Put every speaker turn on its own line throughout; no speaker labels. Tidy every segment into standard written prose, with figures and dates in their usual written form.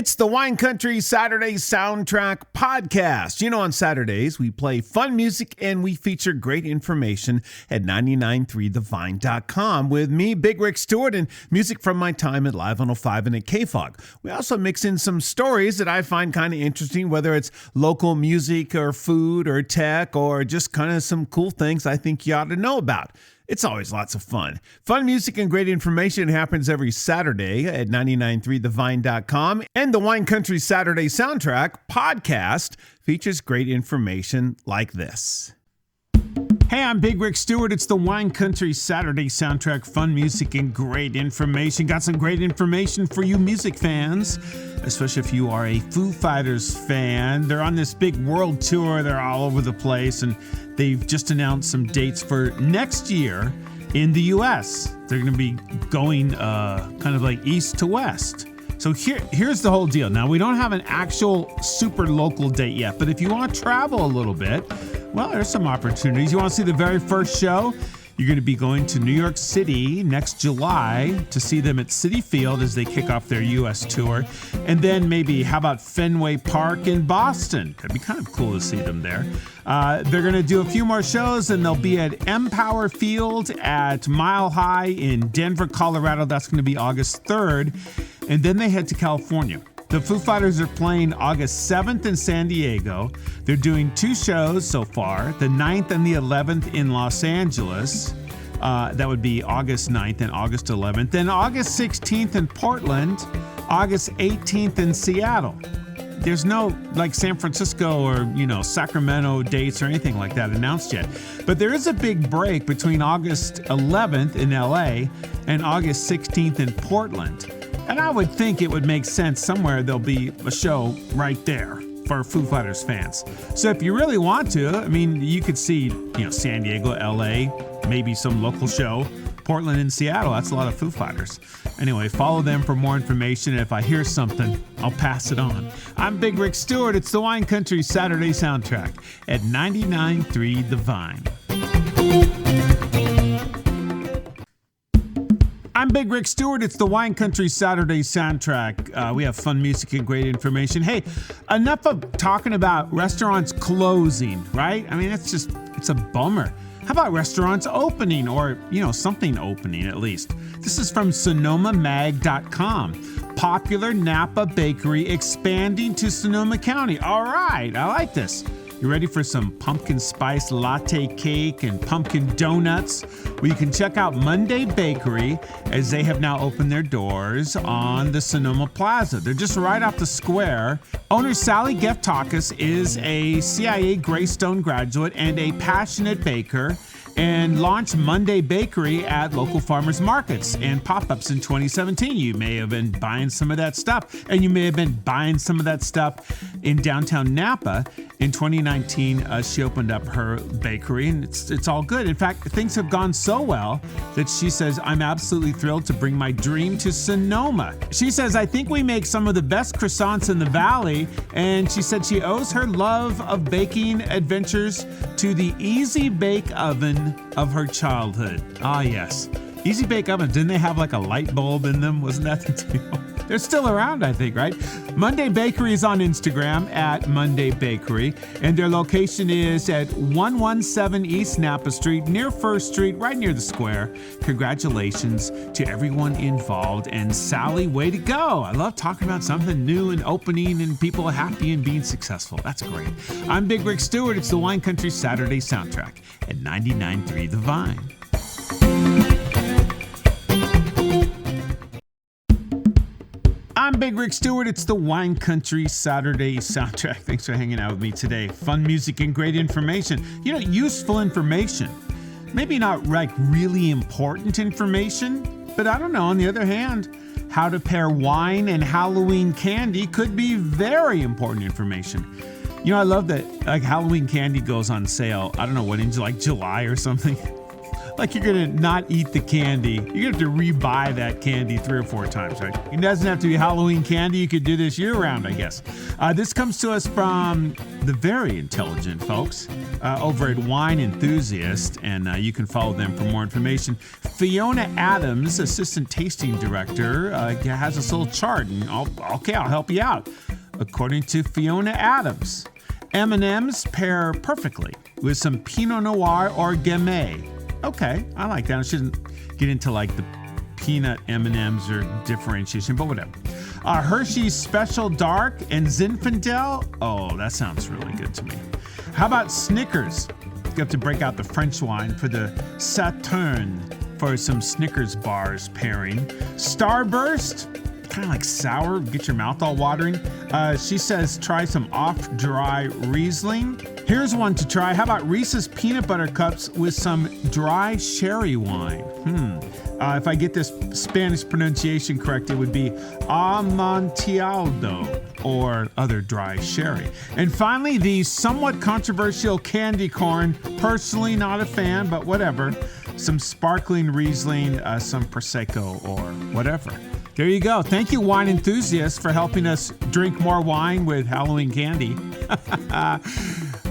It's the Wine Country Saturday Soundtrack Podcast. You know, on Saturdays, we play fun music and we feature great information at 993thevine.com with me, Big Rick Stewart, and music from my time at Live 105 and at KFOG. We also mix in some stories that I find kind of interesting, whether it's local music or food or tech or just kind of some cool things I think you ought to know about. It's always lots of fun. Fun music and great information happens every Saturday at 993thevine.com. And the Wine Country Saturday Soundtrack Podcast features great information like this. Hey, I'm Big Rick Stewart. It's the Wine Country Saturday Soundtrack. Fun music and great information. Got some great information for you music fans, especially if you are a Foo Fighters fan. They're on this big world tour. They're all over the place, and they've just announced some dates for next year in the U.S. They're going to be going kind of like east to west. So here's the whole deal. Now, we don't have an actual super local date yet, but if you want to travel a little bit, well, there's some opportunities. You want to see the very first show? You're going to be going to New York City next July to see them at Citi Field as they kick off their U.S. tour. And then maybe, how about Fenway Park in Boston? That'd be kind of cool to see them there. They're going to do a few more shows, and they'll be at Empower Field at Mile High in Denver, Colorado. That's going to be August 3rd. And then they head to California. The Foo Fighters are playing August 7th in San Diego. They're doing two shows so far, the 9th and the 11th in Los Angeles. That would be August 9th and August 11th. Then August 16th in Portland, August 18th in Seattle. There's no like San Francisco or, Sacramento dates or anything like that announced yet. But there is a big break between August 11th in LA and August 16th in Portland. And I would think it would make sense somewhere there'll be a show right there for Foo Fighters fans. So if you really want to, you could see, San Diego, LA, maybe some local show, Portland and Seattle. That's a lot of Foo Fighters. Anyway, follow them for more information. If I hear something, I'll pass it on. I'm Big Rick Stewart. It's the Wine Country Saturday Soundtrack at 99.3 The Vine. I'm Big Rick Stewart. It's the Wine Country Saturday Soundtrack. We have fun music and great information. Hey, enough of talking about restaurants closing, right? It's a bummer. How about restaurants opening or, something opening at least? This is from SonomaMag.com. Popular Napa bakery expanding to Sonoma County. All right, I like this. You ready for some pumpkin spice latte cake and pumpkin donuts? Well, you can check out Monday Bakery as they have now opened their doors on the Sonoma Plaza. They're just right off the square. Owner Sally Geftakis is a CIA Greystone graduate and a passionate baker, and launched Monday Bakery at local farmers markets and pop-ups in 2017. You may have been buying some of that stuff, and you may have been buying some of that stuff in downtown Napa. In 2019, she opened up her bakery, and it's all good. In fact, things have gone so well that she says, I'm absolutely thrilled to bring my dream to Sonoma. She says, I think we make some of the best croissants in the valley, and she said she owes her love of baking adventures to the Easy Bake Oven of her childhood. Ah, yes. Easy Bake Oven. Didn't they have like a light bulb in them? Wasn't that the deal? They're still around, I think, right? Monday Bakery is on Instagram at Monday Bakery, and their location is at 117 East Napa Street, near First Street, right near the square. Congratulations to everyone involved, and Sally, way to go. I love talking about something new and opening and people happy and being successful. That's great. I'm Big Rick Stewart. It's the Wine Country Saturday Soundtrack at 99.3 The Vine. I'm Big Rick Stewart. It's the Wine Country Saturday Soundtrack. Thanks for hanging out with me today. Fun music and great information. Useful information. Maybe not like really important information, but I don't know. On the other hand, how to pair wine and Halloween candy could be very important information. I love that like Halloween candy goes on sale. I don't know what, in like July or something. like you're going to not eat the candy. You're going to have to rebuy that candy 3 or 4 times, right? It doesn't have to be Halloween candy. You could do this year-round, I guess. This comes to us from the very intelligent folks over at Wine Enthusiast, and you can follow them for more information. Fiona Adams, Assistant Tasting Director, has this little chart, and I'll help you out. According to Fiona Adams, M&Ms pair perfectly with some Pinot Noir or Gamay. Okay, I like that. I shouldn't get into like the peanut M&Ms or differentiation, but whatever. Hershey's Special Dark and Zinfandel. Oh, that sounds really good to me. How about Snickers? You have to break out the French wine for the Sauterne for some Snickers bars pairing. Starburst, kind of like sour, get your mouth all watering. She says try some off-dry Riesling. Here's one to try. How about Reese's Peanut Butter Cups with some dry sherry wine? If I get this Spanish pronunciation correct, it would be Amontillado or other dry sherry. And finally, the somewhat controversial candy corn. Personally, not a fan, but whatever. Some sparkling Riesling, some Prosecco or whatever. There you go. Thank you, Wine Enthusiasts, for helping us drink more wine with Halloween candy. I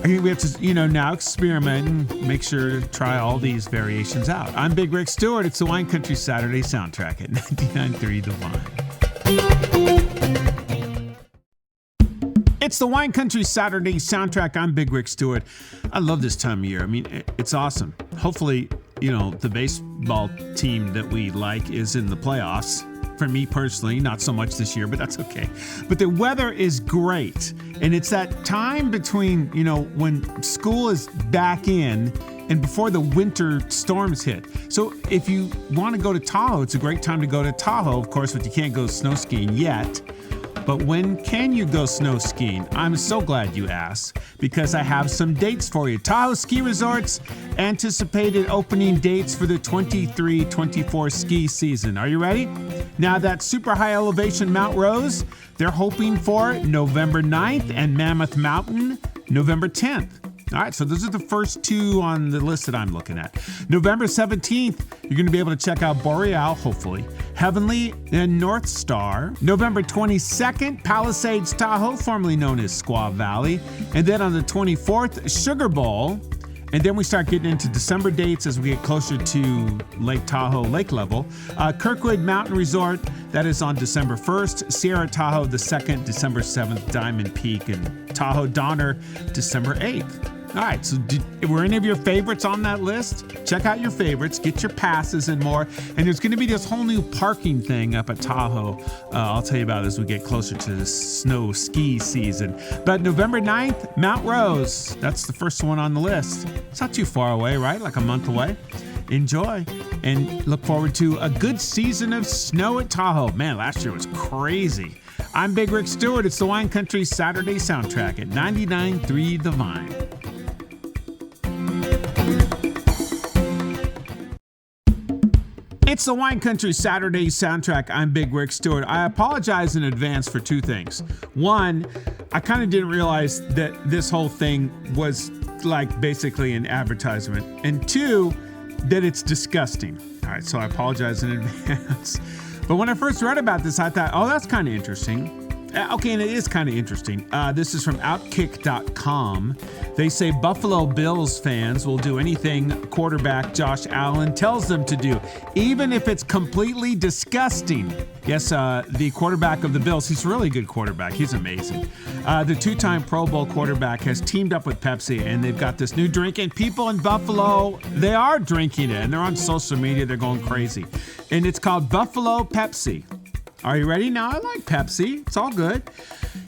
think we have to, now experiment and make sure to try all these variations out. I'm Big Rick Stewart. It's the Wine Country Saturday soundtrack at 99.3 The Vine. It's the Wine Country Saturday soundtrack. I'm Big Rick Stewart. I love this time of year. I mean, it's awesome. Hopefully, the baseball team that we like is in the playoffs. For me personally, not so much this year, but that's okay. But the weather is great. And it's that time between, when school is back in and before the winter storms hit. So if you want to go to Tahoe, it's a great time to go to Tahoe, of course, but you can't go snow skiing yet. But when can you go snow skiing? I'm so glad you asked, because I have some dates for you. Tahoe Ski Resort's anticipated opening dates for the 23-24 ski season. Are you ready? Now, that super high elevation Mount Rose, they're hoping for November 9th, and Mammoth Mountain, November 10th. All right, so those are the first 2 on the list that I'm looking at. November 17th, you're going to be able to check out Boreal, hopefully, Heavenly, and North Star. November 22nd, Palisades Tahoe, formerly known as Squaw Valley. And then on the 24th, Sugar Bowl. And then we start getting into December dates as we get closer to Lake Tahoe lake level. Kirkwood Mountain Resort, that is on December 1st. Sierra Tahoe the 2nd, December 7th. Diamond Peak and Tahoe Donner, December 8th. All right, so were any of your favorites on that list? Check out your favorites, get your passes and more. And there's going to be this whole new parking thing up at Tahoe. I'll tell you about it as we get closer to the snow ski season. But November 9th, Mount Rose. That's the first one on the list. It's not too far away, right? Like a month away. Enjoy and look forward to a good season of snow at Tahoe. Man, last year was crazy. I'm Big Rick Stewart. It's the Wine Country Saturday soundtrack at 99.3 The Vine. It's the Wine Country Saturday soundtrack. I'm Big Rick Stewart. I apologize in advance for 2 things. One, I kind of didn't realize that this whole thing was like basically an advertisement. And 2, that it's disgusting. All right, so I apologize in advance. But when I first read about this, I thought, oh, that's kind of interesting. Okay, and it is kind of interesting. This is from Outkick.com. They say Buffalo Bills fans will do anything quarterback Josh Allen tells them to do, even if it's completely disgusting. Yes, the quarterback of the Bills, he's a really good quarterback. He's amazing. The 2-time Pro Bowl quarterback has teamed up with Pepsi, and they've got this new drink, and people in Buffalo, they are drinking it, and they're on social media. They're going crazy. And it's called Buffalo Pepsi. Are you ready? Now, I like Pepsi. It's all good.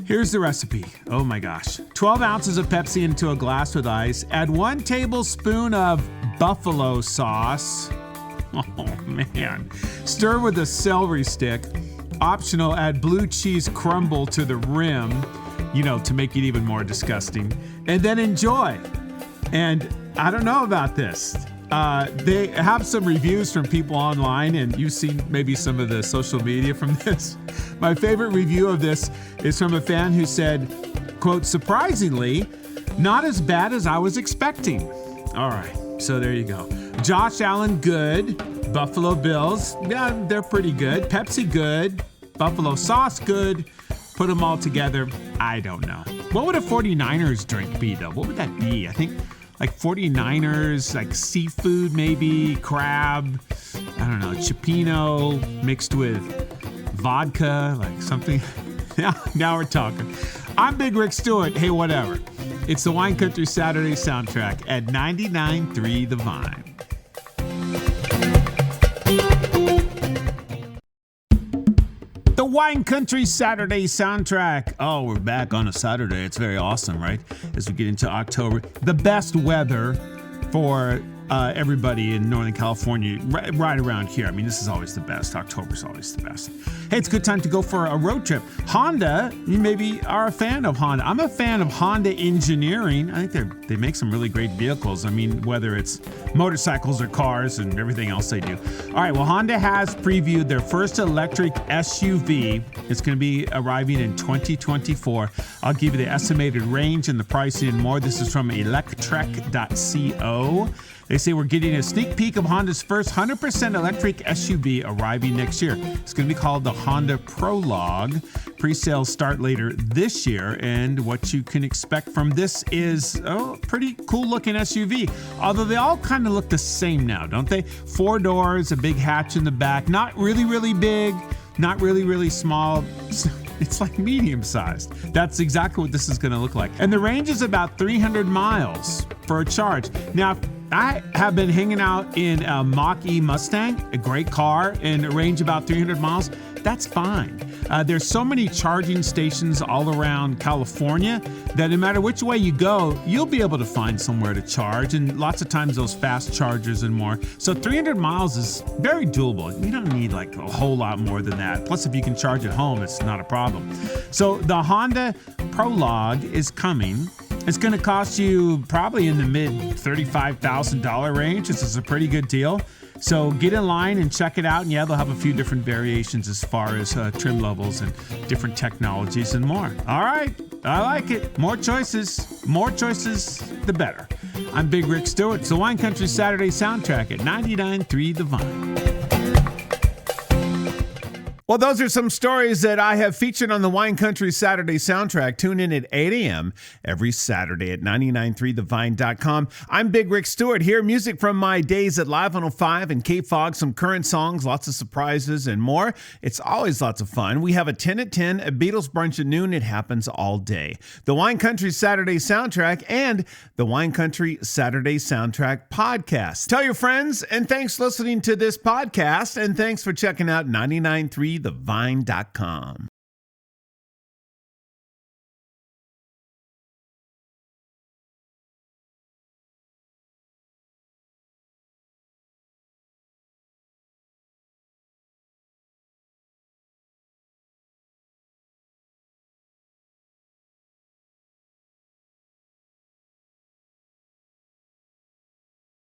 Here's the recipe. Oh my gosh. 12 ounces of Pepsi into a glass with ice. Add 1 tablespoon of buffalo sauce. Oh man. Stir with a celery stick. Optional, add blue cheese crumble to the rim, to make it even more disgusting. And then enjoy. And I don't know about this. They have some reviews from people online, and you've seen maybe some of the social media from this. My favorite review of this is from a fan who said, quote, surprisingly, not as bad as I was expecting. All right, so there you go. Josh Allen, good. Buffalo Bills, yeah, they're pretty good. Pepsi, good. Buffalo sauce, good. Put them all together, I don't know. What would a 49ers drink be, though? What would that be? I think like 49ers, like seafood maybe, crab, I don't know, cioppino mixed with vodka, like something. Now we're talking. I'm Big Rick Stewart. Hey, whatever. It's the Wine Country Saturday soundtrack at 99.3 The Vine. The Wine Country Saturday soundtrack. Oh, we're back on a Saturday. It's very awesome, right? As we get into October. The best weather for everybody in Northern California right around here. I mean, this is always the best. October's always the best. Hey, it's a good time to go for a road trip. Honda, you maybe are a fan of Honda. I'm a fan of Honda Engineering. I think they make some really great vehicles. I mean, whether it's motorcycles or cars and everything else they do. All right, well, Honda has previewed their first electric SUV. It's going to be arriving in 2024. I'll give you the estimated range and the pricing and more. This is from electrek.co. They say we're getting a sneak peek of Honda's first 100% electric SUV arriving next year. It's going to be called the Honda Prologue. Pre-sales start later this year, and what you can expect from this is a pretty cool-looking SUV. Although they all kind of look the same now, don't they? 4 doors, a big hatch in the back. Not really, really big. Not really, really small. It's like medium-sized. That's exactly what this is going to look like. And the range is about 300 miles for a charge. Now, I have been hanging out in a Mach-E Mustang, a great car, and a range about 300 miles. That's fine. There's so many charging stations all around California that no matter which way you go, you'll be able to find somewhere to charge, and lots of times those fast chargers and more. So 300 miles is very doable. You don't need like a whole lot more than that. Plus, if you can charge at home, it's not a problem. So the Honda Prologue is coming. It's going to cost you probably in the mid $35,000 range. This is a pretty good deal. So get in line and check it out. And yeah, they'll have a few different variations as far as trim levels and different technologies and more. All right. I like it. More choices, the better. I'm Big Rick Stewart. It's the Wine Country Saturday soundtrack at 99.3 The Vine. Well, those are some stories that I have featured on the Wine Country Saturday soundtrack. Tune in at 8 a.m. every Saturday at 993thevine.com. I'm Big Rick Stewart here. Music from my days at Live 105 and KFOG, some current songs, lots of surprises and more. It's always lots of fun. We have a 10 at 10, a Beatles brunch at noon. It happens all day. The Wine Country Saturday soundtrack and the Wine Country Saturday soundtrack podcast. Tell your friends, and thanks for listening to this podcast, and thanks for checking out 993thevine.com.